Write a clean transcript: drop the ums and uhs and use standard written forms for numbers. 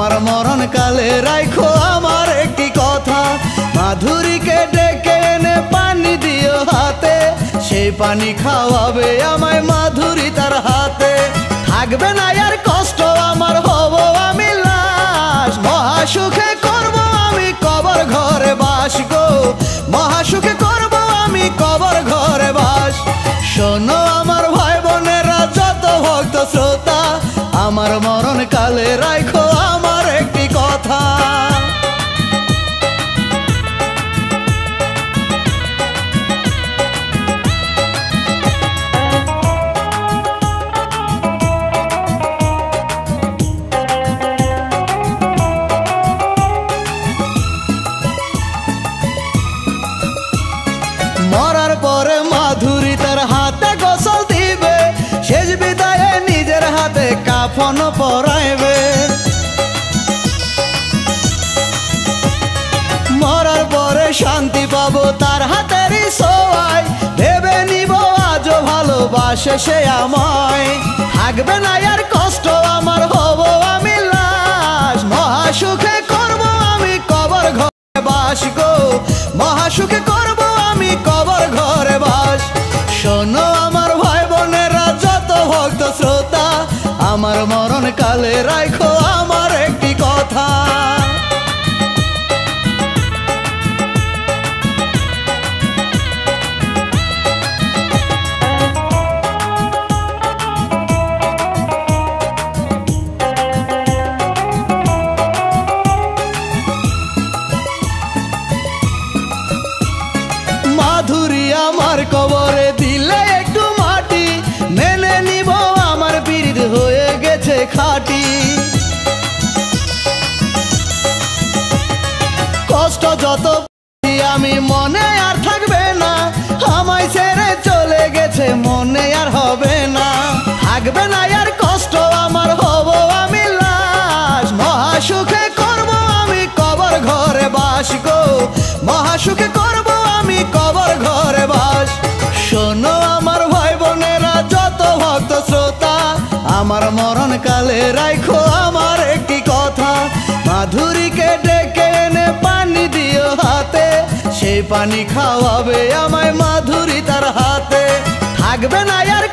আমার মরণ কালে রাখো আমার একটি কথা, মাধুরীকে ডেকে এনে পানি দিও হাতে, সেই পানি খাওয়াবে আমায় মাধুরী তার হাতে। থাকবে না আর কষ্ট আমার, হব আমি লাশ, মহাসুখে করব আমি কবর ঘরে বাস গো, মহাসুখে করব আমি কবর ঘরে বাস। শোনো আমার ভাই বোনেরা যত ভক্ত শ্রোতা, আমার মরণ কালে রাখো আমার একটি কথা। মরার পরে মাধুরী তার হাতে গোসল দিবে, শেষ বিদায়ে নিজের হাতে কাফন পরাইবে। মরার পরে শান্তি পাবো তার হাতেরই ছোঁয়ায়, ভেবে নিব আজও ভালোবাসে সে আমায়। থাকবে না আর কষ্ট আমার, হব আমি লাশ, মহাসুখে করব আমি কবর ঘরে বাস গো, মহাসুখে করব আমি কবর ঘরে বাস। শোনো আমার ভাই বোনেরা যত ভক্ত শ্রোতা, আমার মরণ কালে রাখো আমার একটি কথা। মাধুরী আমার কবরে দিলে একটু মাটি, মেনে নিব আমার পীড়িত হয়ে গেছে খাঁটি। কষ্ট যত আমি মনে আর থাকবে না, আমায় ছেড়ে চলে গেছে মনে আর হবে না। থাকবে না আর কষ্ট আমার, হব আমি লাশ, মহাসুখে করব আমি কবর ঘরে বাস গো, মহাসুখে করব আমি কবর ঘরে বাস। শোনো আমার ভাই বোনেরা যত ভক্ত শ্রোতা, আমার মরণ কালে রাখো আমার একটি কথা, মাধুরীকে ডেকে এনে পানি দিও হাতে, সেই পানি খাওয়াবে আমায় মাধুরী তার হাতে। থাকবে না আর